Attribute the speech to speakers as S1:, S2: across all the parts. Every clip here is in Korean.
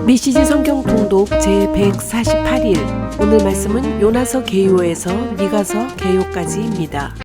S1: 메시지 성경 통독 제148일. 오늘 말씀은 요나서 개요에서 미가서 개요까지입니다.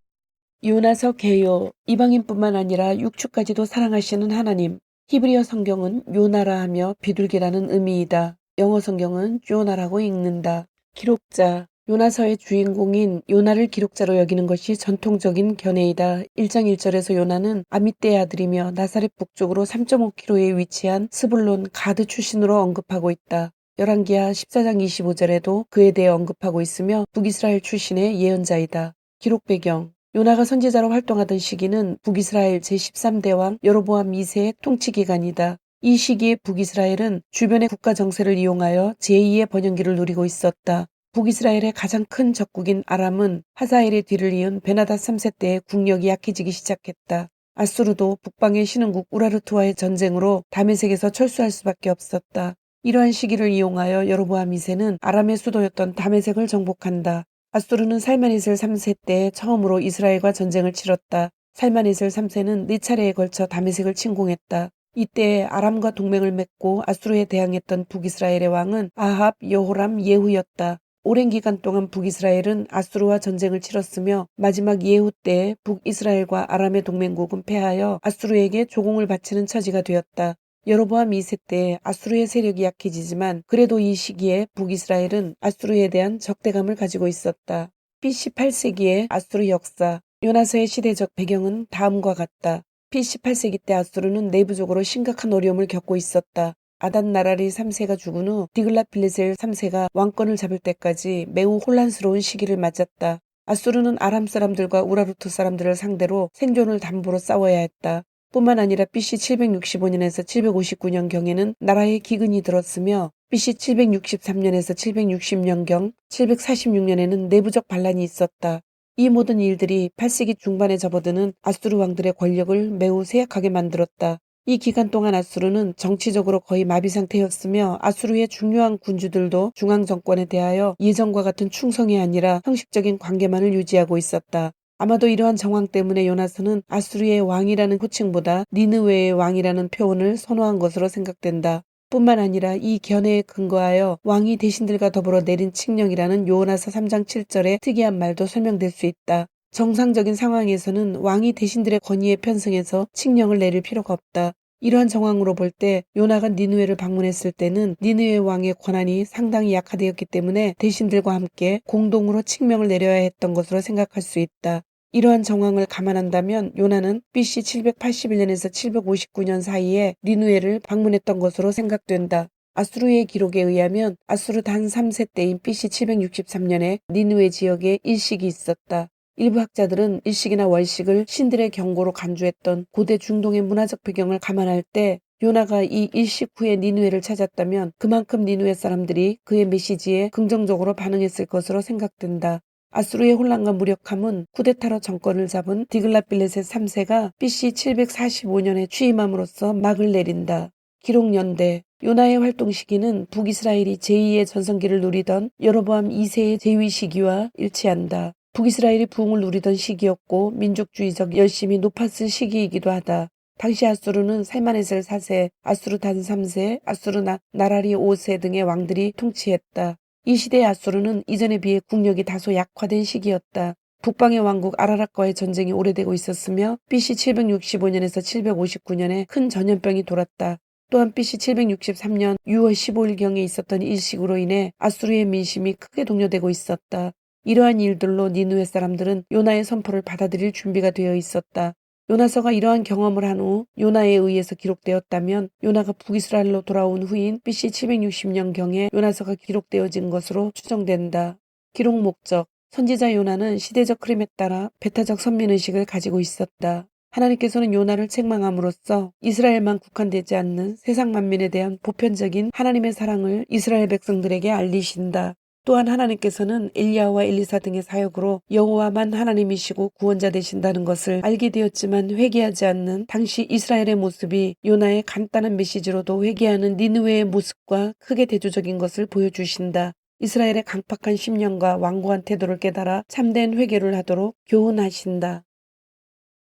S1: 요나서 개요. 이방인뿐만 아니라 육축까지도 사랑하시는 하나님. 히브리어 성경은 요나라 하며 비둘기라는 의미이다. 영어 성경은 요나라고 읽는다. 기록자. 요나서의 주인공인 요나를 기록자로 여기는 것이 전통적인 견해이다. 1장 1절에서 요나는 아미떼의 아들이며 나사렛 북쪽으로 3.5km에 위치한 스불론 가드 출신으로 언급하고 있다. 열왕기하 14장 25절에도 그에 대해 언급하고 있으며 북이스라엘 출신의 예언자이다. 기록 배경. 요나가 선지자로 활동하던 시기는 북이스라엘 제13대 왕 여로보암 2세의 통치 기간이다. 이 시기에 북이스라엘은 주변의 국가 정세를 이용하여 제2의 번영기를 누리고 있었다. 북이스라엘의 가장 큰 적국인 아람은 하사엘의 뒤를 이은 베나닷 3세 때의 국력이 약해지기 시작했다. 아수르도 북방의 신흥국 우라르트와의 전쟁으로 다메섹에서 철수할 수밖에 없었다. 이러한 시기를 이용하여 여로보암 2세는 아람의 수도였던 다메섹을 정복한다. 아수르는 살마네셀 3세 때 처음으로 이스라엘과 전쟁을 치렀다. 살마네셀 3세는 4차례에 걸쳐 다메섹을 침공했다. 이때 아람과 동맹을 맺고 아수르에 대항했던 북이스라엘의 왕은 아합, 여호람, 예후였다. 오랜 기간 동안 북이스라엘은 아수르와 전쟁을 치렀으며 마지막 예후 때 북이스라엘과 아람의 동맹국은 패하여 아수르에게 조공을 바치는 처지가 되었다. 여로보암 2세 때 아수르의 세력이 약해지지만 그래도 이 시기에 북이스라엘은 아수르에 대한 적대감을 가지고 있었다. BC 8세기의 아수르 역사. 요나서의 시대적 배경은 다음과 같다. BC 8세기 때 아수르는 내부적으로 심각한 어려움을 겪고 있었다. 아단 나라리 3세가 죽은 후 디글랏빌레셀 3세가 왕권을 잡을 때까지 매우 혼란스러운 시기를 맞았다. 아수르는 아람 사람들과 우라르트 사람들을 상대로 생존을 담보로 싸워야 했다. 뿐만 아니라 BC 765년에서 759년경에는 나라에 기근이 들었으며 BC 763년에서 760년경, 746년에는 내부적 반란이 있었다. 이 모든 일들이 8세기 중반에 접어드는 아수르 왕들의 권력을 매우 쇠약하게 만들었다. 이 기간 동안 아수르는 정치적으로 거의 마비 상태였으며 아수르의 중요한 군주들도 중앙 정권에 대하여 예전과 같은 충성이 아니라 형식적인 관계만을 유지하고 있었다. 아마도 이러한 정황 때문에 요나서는 아수르의 왕이라는 호칭보다 니느웨의 왕이라는 표현을 선호한 것으로 생각된다. 뿐만 아니라 이 견해에 근거하여 왕이 대신들과 더불어 내린 칙령이라는 요나서 3장 7절의 특이한 말도 설명될 수 있다. 정상적인 상황에서는 왕이 대신들의 권위에 편승해서 칙령을 내릴 필요가 없다. 이러한 정황으로 볼 때 요나가 니느웨를 방문했을 때는 니느웨 왕의 권한이 상당히 약화되었기 때문에 대신들과 함께 공동으로 칙명을 내려야 했던 것으로 생각할 수 있다. 이러한 정황을 감안한다면 요나는 BC 781년에서 759년 사이에 니느웨를 방문했던 것으로 생각된다. 아수르의 기록에 의하면 아수르 단 3세 때인 BC 763년에 니느웨 지역에 일식이 있었다. 일부 학자들은 일식이나 월식을 신들의 경고로 간주했던 고대 중동의 문화적 배경을 감안할 때 요나가 이 일식 후에 니느웨를 찾았다면 그만큼 니느웨 사람들이 그의 메시지에 긍정적으로 반응했을 것으로 생각된다. 아수르의 혼란과 무력함은 쿠데타로 정권을 잡은 디글랏빌레셋 3세가 BC 745년에 취임함으로써 막을 내린다. 기록 연대. 요나의 활동 시기는 북이스라엘이 제2의 전성기를 누리던 여로보암 2세의 재위 시기와 일치한다. 북이스라엘이 부흥을 누리던 시기였고 민족주의적 열심이 높았을 시기이기도 하다. 당시 아수르는 살마네셀 4세, 아수르 단 3세, 아수르 나라리 5세 등의 왕들이 통치했다. 이 시대의 아수르는 이전에 비해 국력이 다소 약화된 시기였다. 북방의 왕국 아라락과의 전쟁이 오래되고 있었으며 BC 765년에서 759년에 큰 전염병이 돌았다. 또한 BC 763년 6월 15일경에 있었던 일식으로 인해 아수르의 민심이 크게 동요되고 있었다. 이러한 일들로 니느웨 사람들은 요나의 선포를 받아들일 준비가 되어 있었다. 요나서가 이러한 경험을 한 후 요나에 의해서 기록되었다면 요나가 북이스라엘로 돌아온 후인 BC 760년경에 요나서가 기록되어진 것으로 추정된다. 기록 목적. 선지자 요나는 시대적 흐름에 따라 배타적 선민의식을 가지고 있었다. 하나님께서는 요나를 책망함으로써 이스라엘만 국한되지 않는 세상 만민에 대한 보편적인 하나님의 사랑을 이스라엘 백성들에게 알리신다. 또한 하나님께서는 엘리야와 엘리사 등의 사역으로 여호와만 하나님이시고 구원자 되신다는 것을 알게 되었지만 회개하지 않는 당시 이스라엘의 모습이 요나의 간단한 메시지로도 회개하는 니느웨의 모습과 크게 대조적인 것을 보여주신다. 이스라엘의 강팍한 심령과 완고한 태도를 깨달아 참된 회개를 하도록 교훈하신다.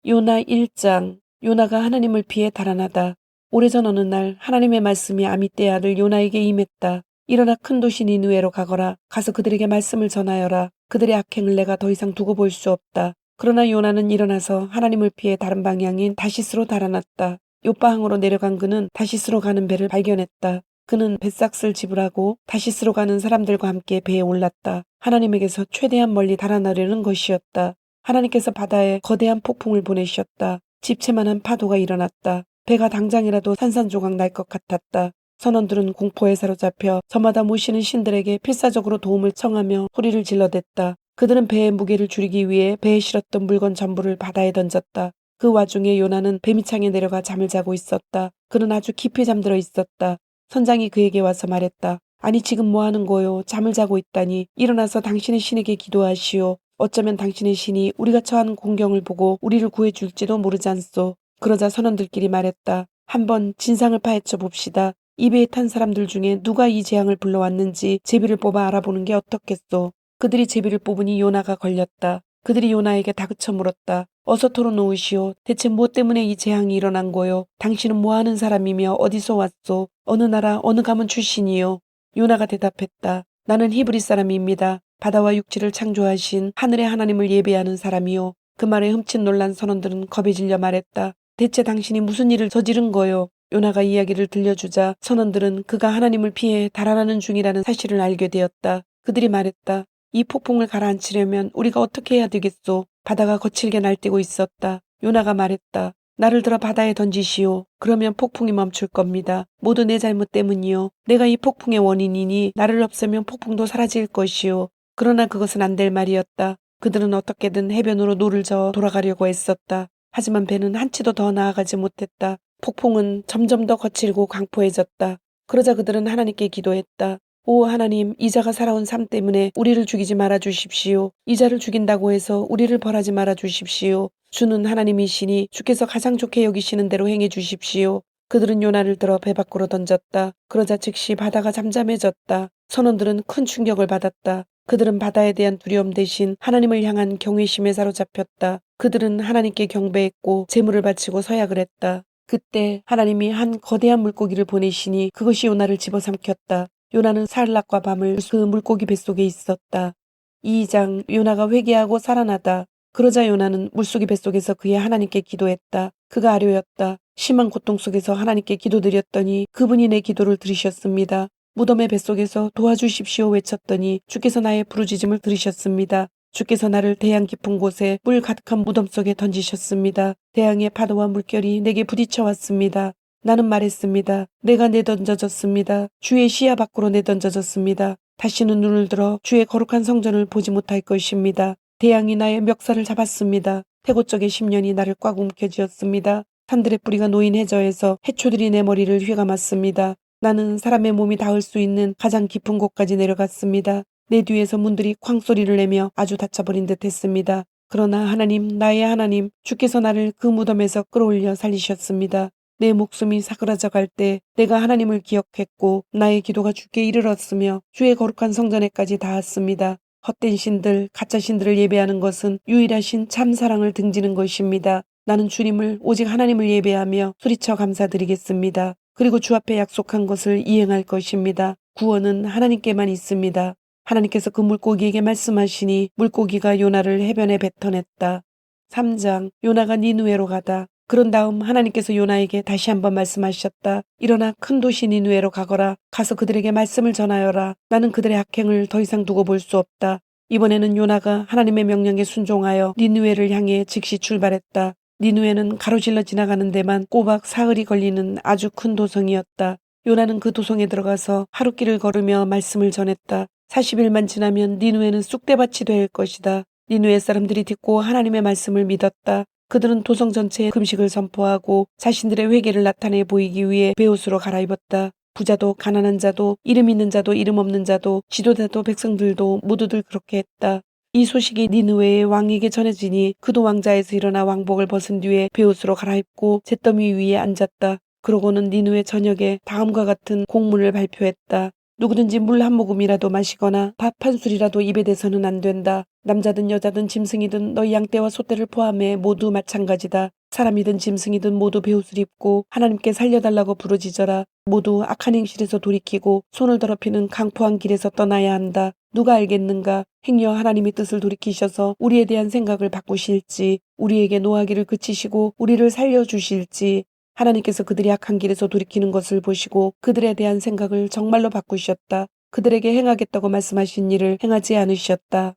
S1: 요나 1장. 요나가 하나님을 피해 달아나다. 오래전 어느 날 하나님의 말씀이 아미떼의 아들 요나에게 임했다. 일어나 큰 도시 니느웨로 가거라. 가서 그들에게 말씀을 전하여라. 그들의 악행을 내가 더 이상 두고 볼 수 없다. 그러나 요나는 일어나서 하나님을 피해 다른 방향인 다시스로 달아났다. 요바항으로 내려간 그는 다시스로 가는 배를 발견했다. 그는 뱃삭스를 지불하고 다시스로 가는 사람들과 함께 배에 올랐다. 하나님에게서 최대한 멀리 달아나려는 것이었다. 하나님께서 바다에 거대한 폭풍을 보내셨다. 집채만한 파도가 일어났다. 배가 당장이라도 산산조각 날 것 같았다. 선원들은 공포에 사로잡혀 저마다 모시는 신들에게 필사적으로 도움을 청하며 소리를 질러댔다. 그들은 배의 무게를 줄이기 위해 배에 실었던 물건 전부를 바다에 던졌다. 그 와중에 요나는 배 밑창에 내려가 잠을 자고 있었다. 그는 아주 깊이 잠들어 있었다. 선장이 그에게 와서 말했다. 아니 지금 뭐 하는 거요? 잠을 자고 있다니. 일어나서 당신의 신에게 기도하시오. 어쩌면 당신의 신이 우리가 처한 공경을 보고 우리를 구해줄지도 모르지 않소. 그러자 선원들끼리 말했다. 한번 진상을 파헤쳐 봅시다. 이 배에 탄 사람들 중에 누가 이 재앙을 불러왔는지 제비를 뽑아 알아보는 게 어떻겠소. 그들이 제비를 뽑으니 요나가 걸렸다. 그들이 요나에게 다그쳐 물었다. 어서 털어놓으시오. 대체 무엇 때문에 이 재앙이 일어난 거요? 당신은 뭐하는 사람이며 어디서 왔소? 어느 나라 어느 가문 출신이요? 요나가 대답했다. 나는 히브리 사람입니다. 바다와 육지를 창조하신 하늘의 하나님을 예배하는 사람이요. 그 말에 흠칫 놀란 선원들은 겁에 질려 말했다. 대체 당신이 무슨 일을 저지른 거요? 요나가 이야기를 들려주자 선원들은 그가 하나님을 피해 달아나는 중이라는 사실을 알게 되었다. 그들이 말했다. 이 폭풍을 가라앉히려면 우리가 어떻게 해야 되겠소? 바다가 거칠게 날뛰고 있었다. 요나가 말했다. 나를 들어 바다에 던지시오. 그러면 폭풍이 멈출 겁니다. 모두 내 잘못 때문이요. 내가 이 폭풍의 원인이니 나를 없애면 폭풍도 사라질 것이오. 그러나 그것은 안 될 말이었다. 그들은 어떻게든 해변으로 노를 저어 돌아가려고 애썼다. 하지만 배는 한치도 더 나아가지 못했다. 폭풍은 점점 더 거칠고 강포해졌다. 그러자 그들은 하나님께 기도했다. 오 하나님, 이자가 살아온 삶 때문에 우리를 죽이지 말아 주십시오. 이자를 죽인다고 해서 우리를 벌하지 말아 주십시오. 주는 하나님이시니 주께서 가장 좋게 여기시는 대로 행해 주십시오. 그들은 요나를 들어 배 밖으로 던졌다. 그러자 즉시 바다가 잠잠해졌다. 선원들은 큰 충격을 받았다. 그들은 바다에 대한 두려움 대신 하나님을 향한 경외심에 사로잡혔다. 그들은 하나님께 경배했고 제물을 바치고 서약을 했다. 그때 하나님이 한 거대한 물고기를 보내시니 그것이 요나를 집어삼켰다. 요나는 사흘낮과 밤을 그 물고기 뱃속에 있었다. 2장 요나가 회개하고 살아나다. 그러자 요나는 물고기 뱃속에서 그의 하나님께 기도했다. 그가 아뢰었다. 심한 고통 속에서 하나님께 기도드렸더니 그분이 내 기도를 들으셨습니다. 무덤의 뱃속에서 도와주십시오 외쳤더니 주께서 나의 부르짖음을 들으셨습니다. 주께서 나를 대양 깊은 곳에 물 가득한 무덤 속에 던지셨습니다. 대양의 파도와 물결이 내게 부딪혀 왔습니다. 나는 말했습니다. 내가 내던져졌습니다. 주의 시야 밖으로 내던져졌습니다. 다시는 눈을 들어 주의 거룩한 성전을 보지 못할 것입니다. 대양이 나의 멱살을 잡았습니다. 태고적의 10년이 나를 꽉 움켜쥐었습니다. 산들의 뿌리가 놓인 해저에서 해초들이 내 머리를 휘감았습니다. 나는 사람의 몸이 닿을 수 있는 가장 깊은 곳까지 내려갔습니다. 내 뒤에서 문들이 쾅소리를 내며 아주 닫혀버린 듯 했습니다. 그러나 하나님, 나의 하나님, 주께서 나를 그 무덤에서 끌어올려 살리셨습니다. 내 목숨이 사그라져 갈 때 내가 하나님을 기억했고 나의 기도가 주께 이르렀으며 주의 거룩한 성전에까지 닿았습니다. 헛된 신들, 가짜 신들을 예배하는 것은 유일하신 참 사랑을 등지는 것입니다. 나는 주님을 오직 하나님을 예배하며 소리쳐 감사드리겠습니다. 그리고 주 앞에 약속한 것을 이행할 것입니다. 구원은 하나님께만 있습니다. 하나님께서 그 물고기에게 말씀하시니 물고기가 요나를 해변에 뱉어냈다. 3장 요나가 니느웨로 가다. 그런 다음 하나님께서 요나에게 다시 한번 말씀하셨다. 일어나 큰 도시 니느웨로 가거라. 가서 그들에게 말씀을 전하여라. 나는 그들의 악행을 더 이상 두고 볼 수 없다. 이번에는 요나가 하나님의 명령에 순종하여 니느웨를 향해 즉시 출발했다. 니느웨는 가로질러 지나가는 데만 꼬박 사흘이 걸리는 아주 큰 도성이었다. 요나는 그 도성에 들어가서 하룻길을 걸으며 말씀을 전했다. 40일만 지나면 니느웨는 쑥대밭이 될 것이다. 니느웨 사람들이 듣고 하나님의 말씀을 믿었다. 그들은 도성 전체에 금식을 선포하고 자신들의 회개를 나타내 보이기 위해 베옷으로 갈아입었다. 부자도 가난한 자도 이름 있는 자도 이름 없는 자도 지도자도 백성들도 모두들 그렇게 했다. 이 소식이 니느웨의 왕에게 전해지니 그도 왕자에서 일어나 왕복을 벗은 뒤에 베옷으로 갈아입고 잿더미 위에 앉았다. 그러고는 니느웨 전역에 다음과 같은 공문을 발표했다. 누구든지 물 한 모금이라도 마시거나 밥 한 술이라도 입에 대서는 안 된다. 남자든 여자든 짐승이든 너희 양떼와 소떼를 포함해 모두 마찬가지다. 사람이든 짐승이든 모두 베옷을 입고 하나님께 살려달라고 부르짖어라. 모두 악한 행실에서 돌이키고 손을 더럽히는 강포한 길에서 떠나야 한다. 누가 알겠는가? 행여 하나님의 뜻을 돌이키셔서 우리에 대한 생각을 바꾸실지, 우리에게 노하기를 그치시고 우리를 살려주실지. 하나님께서 그들이 악한 길에서 돌이키는 것을 보시고 그들에 대한 생각을 정말로 바꾸셨다. 그들에게 행하겠다고 말씀하신 일을 행하지 않으셨다.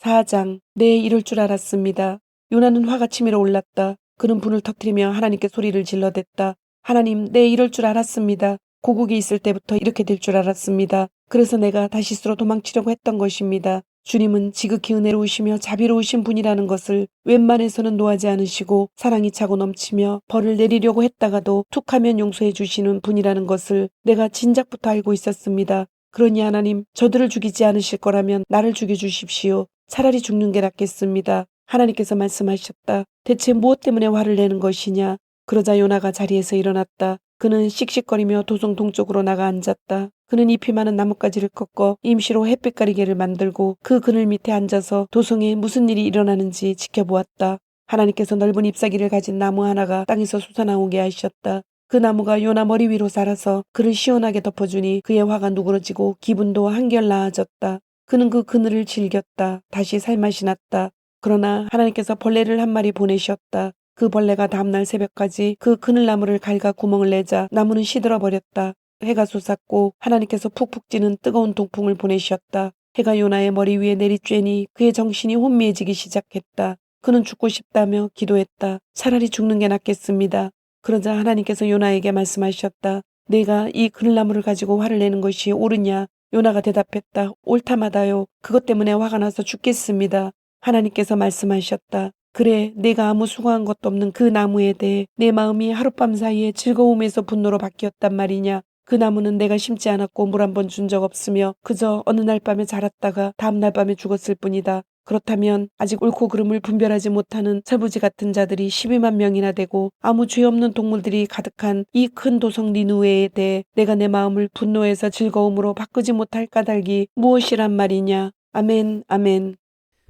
S1: 4장. 네, 이럴 줄 알았습니다. 요나는 화가 치밀어 올랐다. 그는 분을 터뜨리며 하나님께 소리를 질러댔다. 하나님, 네, 이럴 줄 알았습니다. 고국에 있을 때부터 이렇게 될 줄 알았습니다. 그래서 내가 다시스로 도망치려고 했던 것입니다. 주님은 지극히 은혜로우시며 자비로우신 분이라는 것을 웬만해서는 노하지 않으시고 사랑이 차고 넘치며 벌을 내리려고 했다가도 툭하면 용서해 주시는 분이라는 것을 내가 진작부터 알고 있었습니다. 그러니 하나님, 저들을 죽이지 않으실 거라면 나를 죽여주십시오. 차라리 죽는 게 낫겠습니다. 하나님께서 말씀하셨다. 대체 무엇 때문에 화를 내는 것이냐? 그러자 요나가 자리에서 일어났다. 그는 씩씩거리며 도성 동쪽으로 나가 앉았다. 그는 잎이 많은 나뭇가지를 꺾어 임시로 햇빛 가리개를 만들고 그 그늘 밑에 앉아서 도성에 무슨 일이 일어나는지 지켜보았다. 하나님께서 넓은 잎사귀를 가진 나무 하나가 땅에서 솟아나오게 하셨다. 그 나무가 요나 머리 위로 자라서 그를 시원하게 덮어주니 그의 화가 누그러지고 기분도 한결 나아졌다. 그는 그 그늘을 즐겼다. 다시 살맛이 났다. 그러나 하나님께서 벌레를 한 마리 보내셨다. 그 벌레가 다음날 새벽까지 그 그늘나무를 갉아 구멍을 내자 나무는 시들어버렸다. 해가 솟았고 하나님께서 푹푹 찌는 뜨거운 동풍을 보내셨다. 해가 요나의 머리 위에 내리쬐니 그의 정신이 혼미해지기 시작했다. 그는 죽고 싶다며 기도했다. 차라리 죽는 게 낫겠습니다. 그러자 하나님께서 요나에게 말씀하셨다. 내가 이 그늘나무를 가지고 화를 내는 것이 옳으냐? 요나가 대답했다. 옳다마다요. 그것 때문에 화가 나서 죽겠습니다. 하나님께서 말씀하셨다. 그래, 내가 아무 수고한 것도 없는 그 나무에 대해 내 마음이 하룻밤 사이에 즐거움에서 분노로 바뀌었단 말이냐. 그 나무는 내가 심지 않았고 물 한 번 준 적 없으며 그저 어느 날 밤에 자랐다가 다음 날 밤에 죽었을 뿐이다. 그렇다면 아직 옳고 그름을 분별하지 못하는 철부지 같은 자들이 12만 명이나 되고 아무 죄 없는 동물들이 가득한 이 큰 도성 니누웨에 대해 내가 내 마음을 분노해서 즐거움으로 바꾸지 못할 까닭이 무엇이란 말이냐. 아멘, 아멘.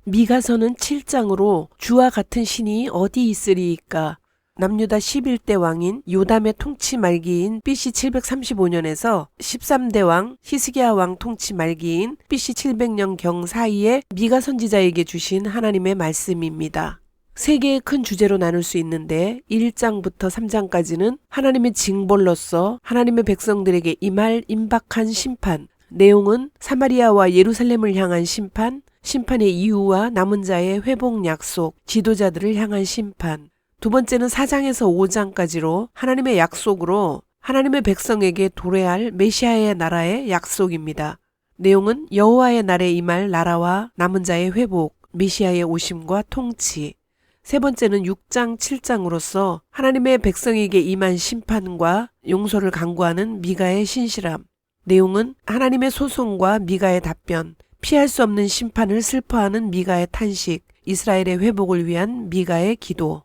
S1: 미가서는 7장으로 주와 같은 신이 어디 있으리이까. 남유다 11대 왕인 요담의 통치 말기인 BC 735년에서 13대 왕 히스기야 왕 통치 말기인 BC 700년경 사이에 미가 선지자에게 주신 하나님의 말씀입니다. 세 개의 큰 주제로 나눌 수 있는데 1장부터 3장까지는 하나님의 징벌로서 하나님의 백성들에게 임할 임박한 심판, 내용은 사마리아와 예루살렘을 향한 심판, 심판의 이유와 남은 자의 회복 약속, 지도자들을 향한 심판. 두 번째는 4장에서 5장까지로 하나님의 약속으로 하나님의 백성에게 도래할 메시아의 나라의 약속입니다. 내용은 여호와의 날에 임할 나라와 남은 자의 회복, 메시아의 오심과 통치. 세 번째는 6장, 7장으로서 하나님의 백성에게 임한 심판과 용서를 강구하는 미가의 신실함. 내용은 하나님의 소송과 미가의 답변, 피할 수 없는 심판을 슬퍼하는 미가의 탄식, 이스라엘의 회복을 위한 미가의 기도.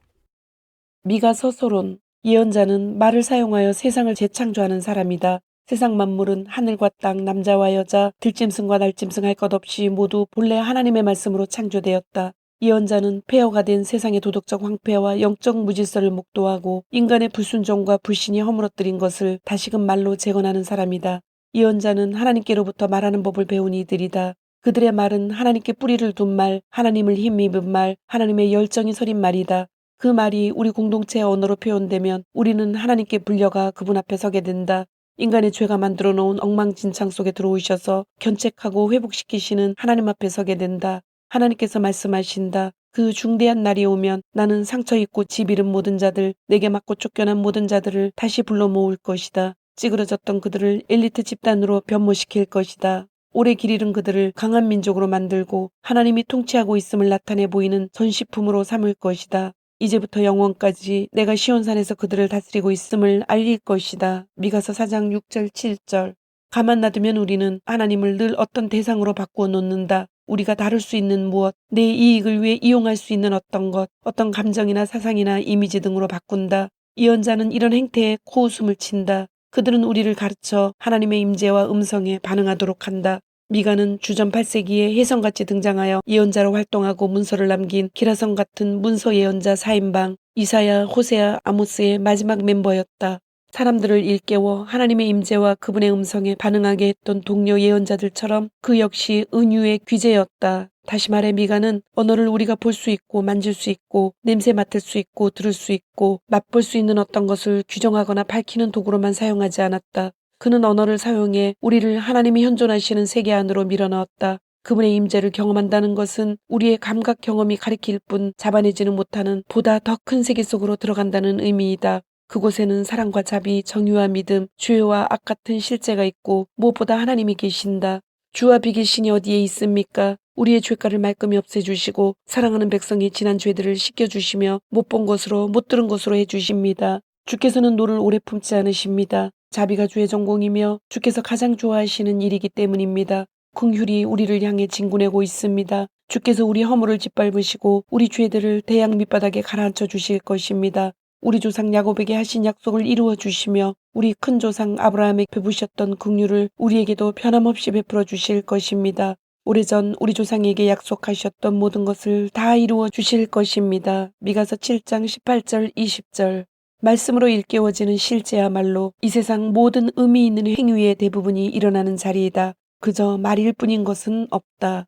S1: 미가서 서론. 예언자는 말을 사용하여 세상을 재창조하는 사람이다. 세상 만물은 하늘과 땅, 남자와 여자, 들짐승과 날짐승 할 것 없이 모두 본래 하나님의 말씀으로 창조되었다. 예언자는 폐허가 된 세상의 도덕적 황폐와 영적 무질서를 목도하고 인간의 불순종과 불신이 허물어뜨린 것을 다시금 말로 재건하는 사람이다. 예언자는 하나님께로부터 말하는 법을 배운 이들이다. 그들의 말은 하나님께 뿌리를 둔 말, 하나님을 힘입은 말, 하나님의 열정이 서린 말이다. 그 말이 우리 공동체의 언어로 표현되면 우리는 하나님께 불려가 그분 앞에 서게 된다. 인간의 죄가 만들어 놓은 엉망진창 속에 들어오셔서 견책하고 회복시키시는 하나님 앞에 서게 된다. 하나님께서 말씀하신다. 그 중대한 날이 오면 나는 상처 입고 집 잃은 모든 자들, 내게 맞고 쫓겨난 모든 자들을 다시 불러 모을 것이다. 찌그러졌던 그들을 엘리트 집단으로 변모시킬 것이다. 오래 길 잃은 그들을 강한 민족으로 만들고 하나님이 통치하고 있음을 나타내 보이는 전시품으로 삼을 것이다. 이제부터 영원까지 내가 시온산에서 그들을 다스리고 있음을 알릴 것이다. 미가서 4장 6절 7절. 가만 놔두면 우리는 하나님을 늘 어떤 대상으로 바꾸어 놓는다. 우리가 다룰 수 있는 무엇, 내 이익을 위해 이용할 수 있는 어떤 것, 어떤 감정이나 사상이나 이미지 등으로 바꾼다. 예언자는 이런 행태에 코웃음을 친다. 그들은 우리를 가르쳐 하나님의 임재와 음성에 반응하도록 한다. 미가는 주전 8세기에 혜성같이 등장하여 예언자로 활동하고 문서를 남긴 기라성 같은 문서 예언자 4인방 이사야, 호세아, 아모스의 마지막 멤버였다. 사람들을 일깨워 하나님의 임재와 그분의 음성에 반응하게 했던 동료 예언자들처럼 그 역시 은유의 귀재였다. 다시 말해 미가는 언어를 우리가 볼 수 있고 만질 수 있고 냄새 맡을 수 있고 들을 수 있고 맛볼 수 있는 어떤 것을 규정하거나 밝히는 도구로만 사용하지 않았다. 그는 언어를 사용해 우리를 하나님이 현존하시는 세계 안으로 밀어넣었다. 그분의 임재를 경험한다는 것은 우리의 감각 경험이 가리킬 뿐 잡아내지는 못하는 보다 더 큰 세계 속으로 들어간다는 의미이다. 그곳에는 사랑과 자비, 정의와 믿음, 죄와 악 같은 실제가 있고 무엇보다 하나님이 계신다. 주와 비길 신이 어디에 있습니까? 우리의 죄가를 말끔히 없애주시고 사랑하는 백성의 지난 죄들을 씻겨주시며 못 본 것으로 못 들은 것으로 해주십니다. 주께서는 노를 오래 품지 않으십니다. 자비가 주의 전공이며 주께서 가장 좋아하시는 일이기 때문입니다. 긍휼이 우리를 향해 진군하고 있습니다. 주께서 우리 허물을 짓밟으시고 우리 죄들을 대양 밑바닥에 가라앉혀 주실 것입니다. 우리 조상 야곱에게 하신 약속을 이루어 주시며 우리 큰 조상 아브라함에게 베푸셨던 긍휼을 우리에게도 변함없이 베풀어 주실 것입니다. 오래전 우리 조상에게 약속하셨던 모든 것을 다 이루어 주실 것입니다. 미가서 7장 18절 20절. 말씀으로 일깨워지는 실제야말로 이 세상 모든 의미 있는 행위의 대부분이 일어나는 자리이다. 그저 말일 뿐인 것은 없다.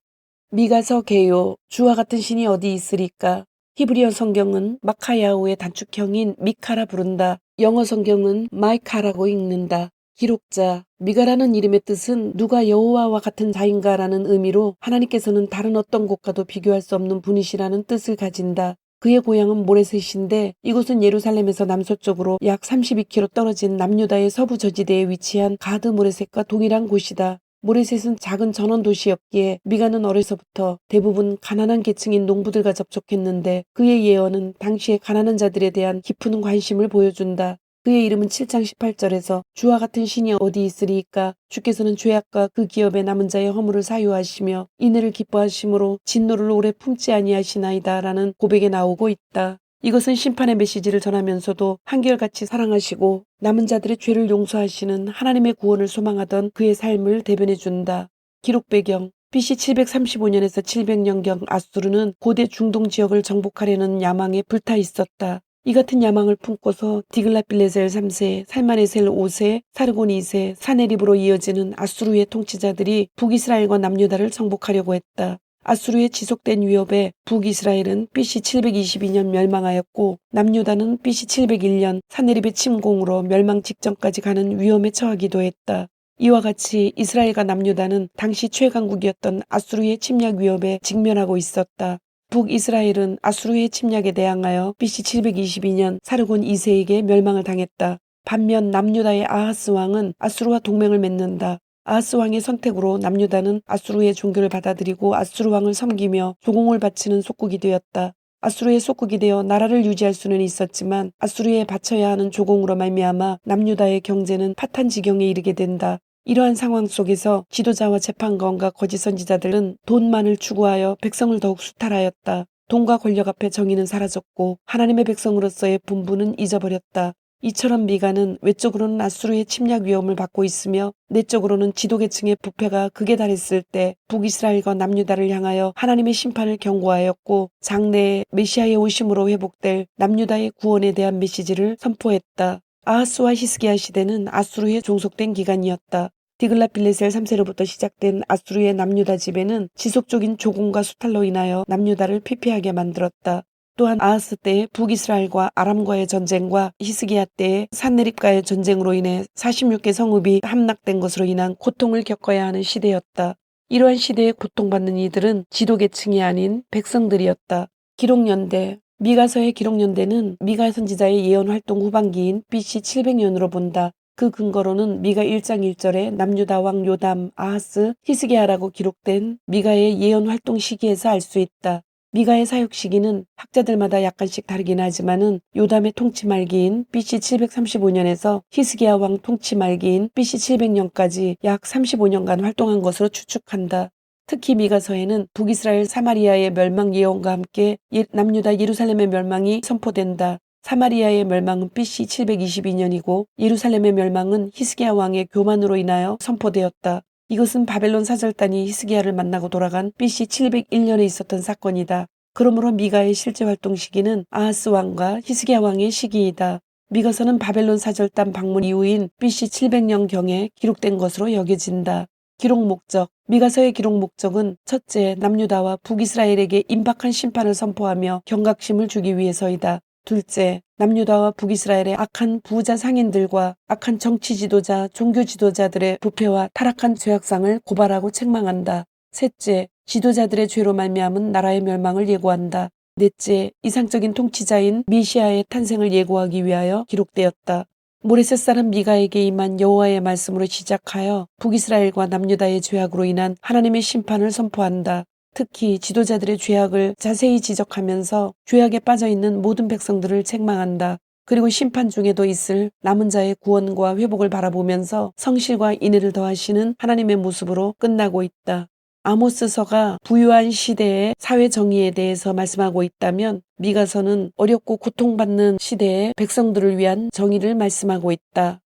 S1: 미가서 개요. 주와 같은 신이 어디 있으리까? 히브리어 성경은 마카야후의 단축형인 미카라 부른다. 영어 성경은 마이카라고 읽는다. 기록자, 미가라는 이름의 뜻은 누가 여호와와 같은 자인가라는 의미로 하나님께서는 다른 어떤 곳과도 비교할 수 없는 분이시라는 뜻을 가진다. 그의 고향은 모레셋인데 이곳은 예루살렘에서 남서쪽으로 약 32km 떨어진 남유다의 서부 저지대에 위치한 가드 모레셋과 동일한 곳이다. 모레셋은 작은 전원 도시였기에 미가는 어려서부터 대부분 가난한 계층인 농부들과 접촉했는데 그의 예언은 당시의 가난한 자들에 대한 깊은 관심을 보여준다. 그의 이름은 7장 18절에서 주와 같은 신이 어디 있으리이까? 주께서는 죄악과 그 기업의 남은 자의 허물을 사유하시며 이내를 기뻐하심으로 진노를 오래 품지 아니하시나이다 라는 고백에 나오고 있다. 이것은 심판의 메시지를 전하면서도 한결같이 사랑하시고 남은 자들의 죄를 용서하시는 하나님의 구원을 소망하던 그의 삶을 대변해준다. 기록 배경 BC 735년에서 700년경 아수르는 고대 중동 지역을 정복하려는 야망에 불타 있었다. 이 같은 야망을 품고서 디글랏빌레셀 3세, 살마네셀 5세, 사르곤 2세, 사네립으로 이어지는 아수르의 통치자들이 북이스라엘과 남유다를 정복하려고 했다. 아수르의 지속된 위협에 북이스라엘은 BC 722년 멸망하였고 남유다는 BC 701년 사네립의 침공으로 멸망 직전까지 가는 위험에 처하기도 했다. 이와 같이 이스라엘과 남유다는 당시 최강국이었던 아수르의 침략 위협에 직면하고 있었다. 북이스라엘은 아수르의 침략에 대항하여 BC 722년 사르곤 2세에게 멸망을 당했다. 반면 남유다의 아하스 왕은 아수르와 동맹을 맺는다. 아하스 왕의 선택으로 남유다는 아수르의 종교를 받아들이고 아수르 왕을 섬기며 조공을 바치는 속국이 되었다. 아수르의 속국이 되어 나라를 유지할 수는 있었지만 아수르에 바쳐야 하는 조공으로 말미암아 남유다의 경제는 파탄 지경에 이르게 된다. 이러한 상황 속에서 지도자와 재판관과 거짓 선지자들은 돈만을 추구하여 백성을 더욱 수탈하였다. 돈과 권력 앞에 정의는 사라졌고 하나님의 백성으로서의 분부는 잊어버렸다. 이처럼 미가는 외적으로는 아수르의 침략 위험을 받고 있으며 내적으로는 지도계층의 부패가 극에 달했을 때 북이스라엘과 남유다를 향하여 하나님의 심판을 경고하였고 장래에 메시아의 오심으로 회복될 남유다의 구원에 대한 메시지를 선포했다. 아하스와 히스기야 시대는 아수르에 종속된 기간이었다. 디글랏빌레셀 3세로부터 시작된 아수르의 남유다 지배는 지속적인 조공과 수탈로 인하여 남유다를 피폐하게 만들었다. 또한 아하스 때의 북이스라엘과 아람과의 전쟁과 히스기야 때의 산네립과의 전쟁으로 인해 46개 성읍이 함락된 것으로 인한 고통을 겪어야 하는 시대였다. 이러한 시대에 고통받는 이들은 지도계층이 아닌 백성들이었다. 기록연대 미가서의 기록연대는 미가 선지자의 예언 활동 후반기인 BC 700년으로 본다. 그 근거로는 미가 1장 1절에 남유다 왕 요담, 아하스, 히스기야라고 기록된 미가의 예언 활동 시기에서 알 수 있다. 미가의 사역 시기는 학자들마다 약간씩 다르긴 하지만은 요담의 통치 말기인 BC 735년에서 히스기야 왕 통치 말기인 BC 700년까지 약 35년간 활동한 것으로 추측한다. 특히 미가서에는 북이스라엘 사마리아의 멸망 예언과 함께 남유다 예루살렘의 멸망이 선포된다. 사마리아의 멸망은 BC 722년이고 예루살렘의 멸망은 히스기야 왕의 교만으로 인하여 선포되었다. 이것은 바벨론 사절단이 히스기야를 만나고 돌아간 BC 701년에 있었던 사건이다. 그러므로 미가의 실제 활동 시기는 아하스 왕과 히스기야 왕의 시기이다. 미가서는 바벨론 사절단 방문 이후인 BC 700년경에 기록된 것으로 여겨진다. 기록 목적. 미가서의 기록 목적은 첫째, 남유다와 북이스라엘에게 임박한 심판을 선포하며 경각심을 주기 위해서이다. 둘째, 남유다와 북이스라엘의 악한 부자 상인들과 악한 정치 지도자, 종교 지도자들의 부패와 타락한 죄악상을 고발하고 책망한다. 셋째, 지도자들의 죄로 말미암은 나라의 멸망을 예고한다. 넷째, 이상적인 통치자인 메시아의 탄생을 예고하기 위하여 기록되었다. 모레셋 사람 미가에게 임한 여호와의 말씀으로 시작하여 북이스라엘과 남유다의 죄악으로 인한 하나님의 심판을 선포한다. 특히 지도자들의 죄악을 자세히 지적하면서 죄악에 빠져있는 모든 백성들을 책망한다. 그리고 심판 중에도 있을 남은 자의 구원과 회복을 바라보면서 성실과 인애를 더하시는 하나님의 모습으로 끝나고 있다. 아모스서가 부유한 시대의 사회 정의에 대해서 말씀하고 있다면 미가서는 어렵고 고통받는 시대의 백성들을 위한 정의를 말씀하고 있다.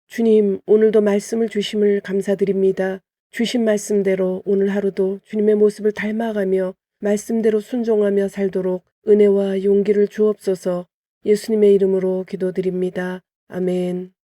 S1: 주님, 오늘도 말씀을 주심을 감사드립니다. 주신 말씀대로 오늘 하루도 주님의 모습을 닮아가며 말씀대로 순종하며 살도록 은혜와 용기를 주옵소서. 예수님의 이름으로 기도드립니다. 아멘.